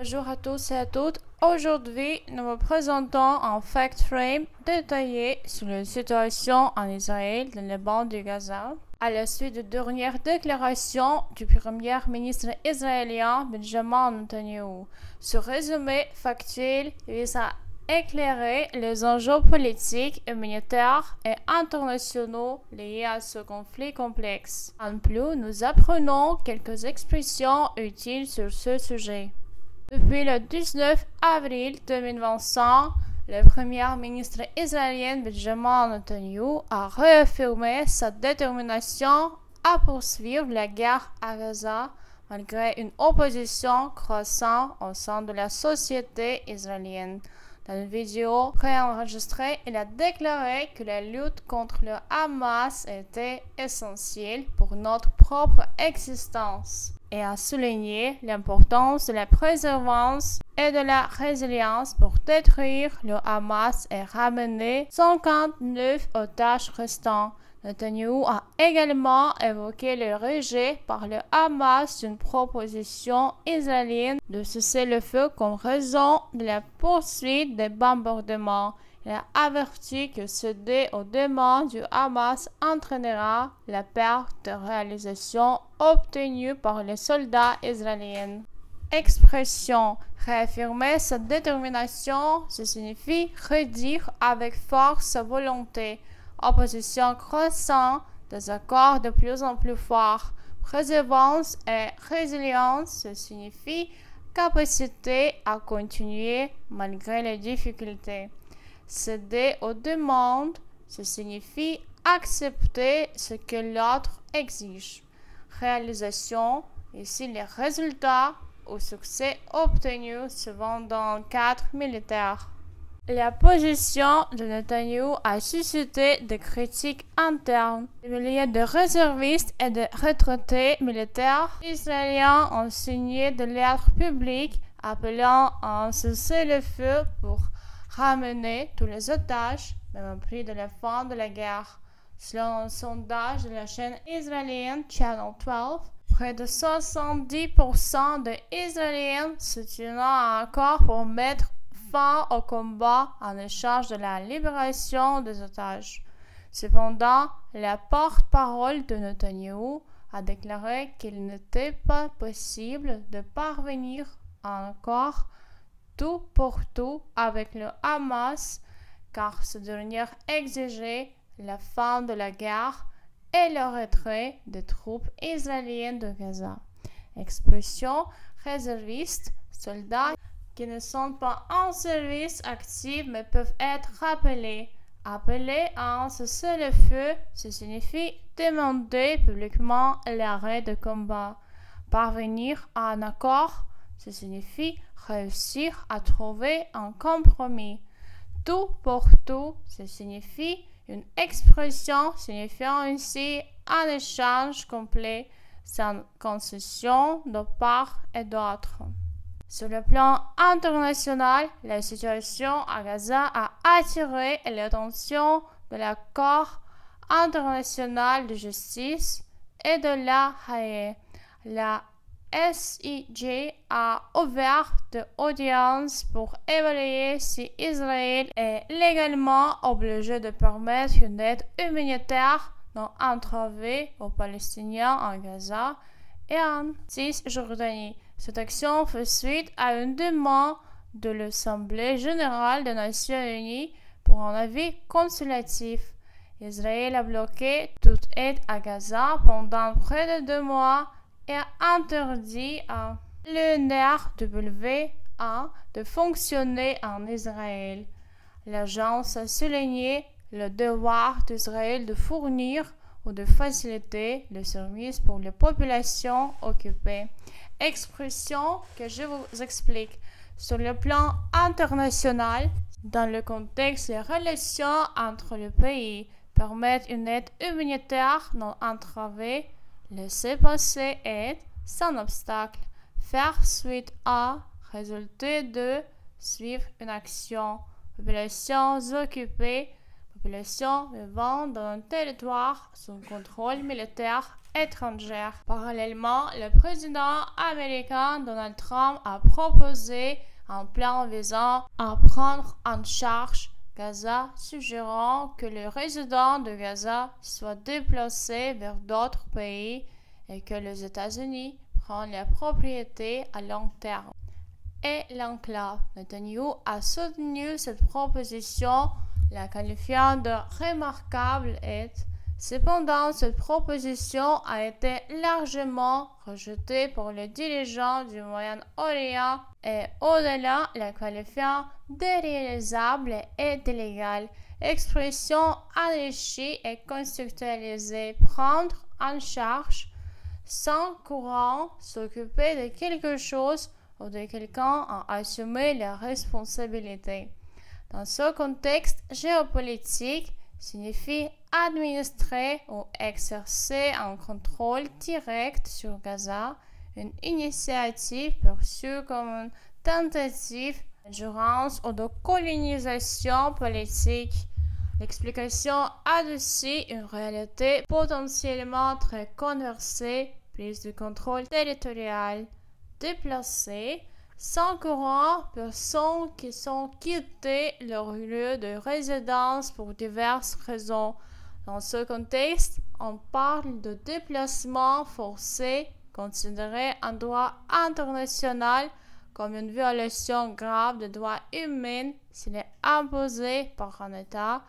Bonjour à tous et à toutes. Aujourd'hui, nous vous présentons un fact frame détaillé sur la situation en Israël dans le banc de Gaza. À la suite de dernières déclarations du Premier ministre israélien Benjamin Netanyahu, ce résumé factuel vise à éclairer les enjeux politiques, militaires et internationaux liés à ce conflit complexe. En plus, nous apprenons quelques expressions utiles sur ce sujet. Depuis le 19 avril 2025, le Premier ministre israélien Benjamin Netanyahu a réaffirmé sa détermination à poursuivre la guerre à Gaza malgré une opposition croissante au sein de la société israélienne. Dans une vidéo préenregistrée, il a déclaré que la lutte contre le Hamas était essentielle pour notre propre existence et a souligné l'importance de la préservance et de la résilience pour détruire le Hamas et ramener 59 otages restants. Netanyahu a également évoqué le rejet par le Hamas d'une proposition israélienne de cesser le feu comme raison de la poursuite des bombardements. Il a averti que céder aux demandes du Hamas entraînera la perte de réalisation obtenue par les soldats israéliens. Expression: réaffirmer sa détermination, ce signifie redire avec force sa volonté. Opposition croissante, désaccord de plus en plus fort. Préservance et résilience, ce signifie capacité à continuer malgré les difficultés. Céder aux demandes, ce signifie accepter ce que l'autre exige. Réalisation, ici les résultats ou succès obtenus souvent dans le cadre militaire. La position de Netanyahu a suscité des critiques internes. Des milliers de réservistes et de retraités militaires israéliens ont signé des lettres publiques appelant à un cessez-le-feu pour ramener tous les otages, même au prix de la fin de la guerre. Selon un sondage de la chaîne israélienne Channel 12, près de 70% des Israéliens soutiennent un accord pour mettre fin au combat en échange de la libération des otages. Cependant, la porte-parole de Netanyahu a déclaré qu'il n'était pas possible de parvenir à un accord tout pour tout avec le Hamas, car ce dernier exigeait la fin de la guerre et le retrait des troupes israéliennes de Gaza. Expression: réservistes, soldats qui ne sont pas en service actif mais peuvent être rappelés. Appeler à un cessez-le-feu, ce signifie demander publiquement l'arrêt de combat. Parvenir à un accord, ce signifie réussir à trouver un compromis. Tout pour tout, ce signifie une expression signifiant ici un échange complet sans concession de part et d'autre. Sur le plan international, la situation à Gaza a attiré l'attention de la Cour internationale de justice et de la Haye. La SIJ a ouvert des audiences pour évaluer si Israël est légalement obligé de permettre une aide humanitaire non entravée aux Palestiniens en Gaza et en Cisjordanie. Cette action fait suite à une demande de l'Assemblée générale des Nations unies pour un avis consultatif. Israël a bloqué toute aide à Gaza pendant près de 2 mois et a interdit à l'UNRWA de fonctionner en Israël. L'agence a souligné le devoir d'Israël de fournir ou de faciliter le service pour les populations occupées. Expression que je vous explique. Sur le plan international, dans le contexte des relations entre les pays, permettre une aide humanitaire non entravée, laisser passer aide sans obstacle, faire suite à, résulter de, suivre une action, populations occupées, population vivant dans un territoire sous contrôle militaire étrangères. Parallèlement, le président américain Donald Trump a proposé un plan visant à prendre en charge Gaza, suggérant que les résidents de Gaza soient déplacés vers d'autres pays et que les États-Unis prennent la propriété à long terme. Et l'enclave Netanyahou a soutenu cette proposition, la qualifiant de remarquable et cependant, cette proposition a été largement rejetée par les dirigeants du Moyen-Orient et au-delà, la qualifiant d'irréalisable et d'illégale. Expression enrichie et conceptualisée, prendre en charge, sans courant, s'occuper de quelque chose ou de quelqu'un à assumer la responsabilité. Dans ce contexte géopolitique, signifie administrer ou exercer un contrôle direct sur Gaza, une initiative perçue comme une tentative d'ingérence ou de colonisation politique. L'explication adoucit une réalité potentiellement très controversée, prise de contrôle territorial, déplacée, sans courant, personnes qui sont quittées leur lieu de résidence pour diverses raisons. Dans ce contexte, on parle de déplacement forcé, considéré en droit international comme une violation grave des droits humains s'il est imposé par un État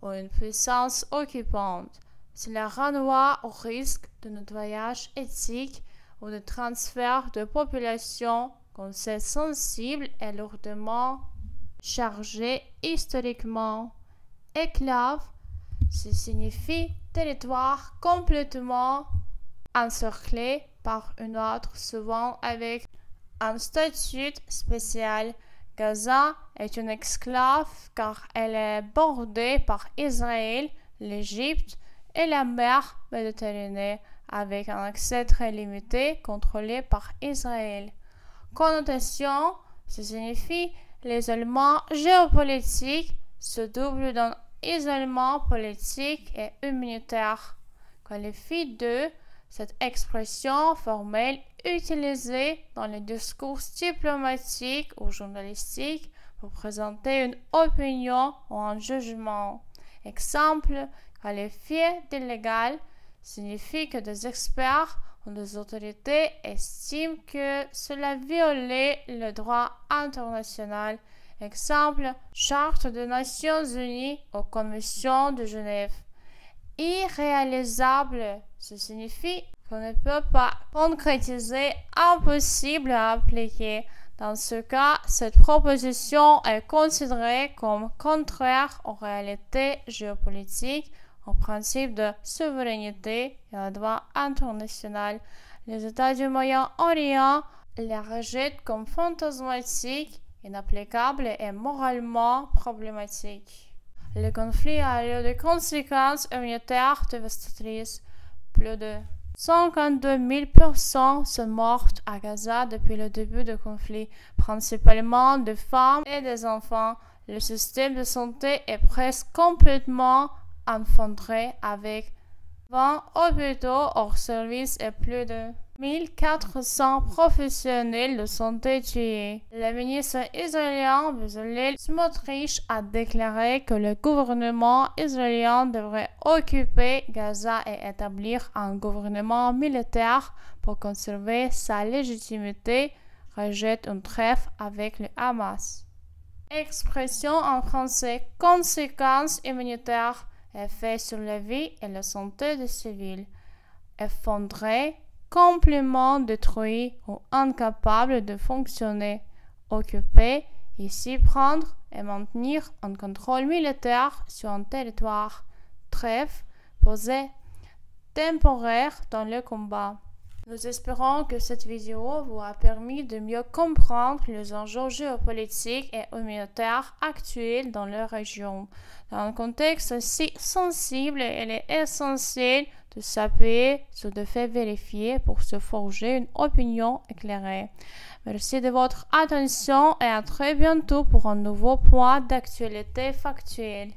ou une puissance occupante. Cela renvoie au risque de nettoyage éthique ou de transfert de population concept sensible et lourdement chargé historiquement. Enclave, ce signifie territoire complètement encerclé par une autre, souvent avec un statut spécial. Gaza est une exclave car elle est bordée par Israël, l'Égypte et la mer Méditerranée, avec un accès très limité contrôlé par Israël. Connotation, ça signifie l'isolement géopolitique se double d'un isolement politique et humanitaire. Qualifie de cette expression formelle utilisée dans les discours diplomatiques ou journalistiques pour présenter une opinion ou un jugement. Exemple, qualifié d'illégal signifie que des experts ou des autorités estiment que cela violait le droit international. Exemple, Charte des Nations Unies ou Convention de Genève. Irréalisable, ça signifie qu'on ne peut pas concrétiser, impossible à appliquer. Dans ce cas, cette proposition est considérée comme contraire aux réalités géopolitiques, au principe de souveraineté et au droit international. Les États du Moyen-Orient les rejettent comme fantasmatiques, inapplicables et moralement problématiques. Le conflit a eu des conséquences humanitaires dévastatrices. Plus de 52 000 personnes sont mortes à Gaza depuis le début du conflit, principalement des femmes et des enfants. Le système de santé est presque complètement effondré avec 20 hôpitaux hors service et plus de 1400 professionnels de santé tués. Le ministre israélien Bezalel Smotrich a déclaré que le gouvernement israélien devrait occuper Gaza et établir un gouvernement militaire pour conserver sa légitimité, rejette une trêve avec le Hamas. Expression en français, conséquences humanitaires, effet sur la vie et la santé des civils. Effondré, complètement détruit ou incapable de fonctionner. Occuper, ici prendre et maintenir un contrôle militaire sur un territoire. Trêve, poser, temporaire dans le combat. Nous espérons que cette vidéo vous a permis de mieux comprendre les enjeux géopolitiques et humanitaires actuels dans la région. Dans un contexte si sensible, il est essentiel de s'appuyer sur des faits vérifiés pour se forger une opinion éclairée. Merci de votre attention et à très bientôt pour un nouveau point d'actualité factuelle.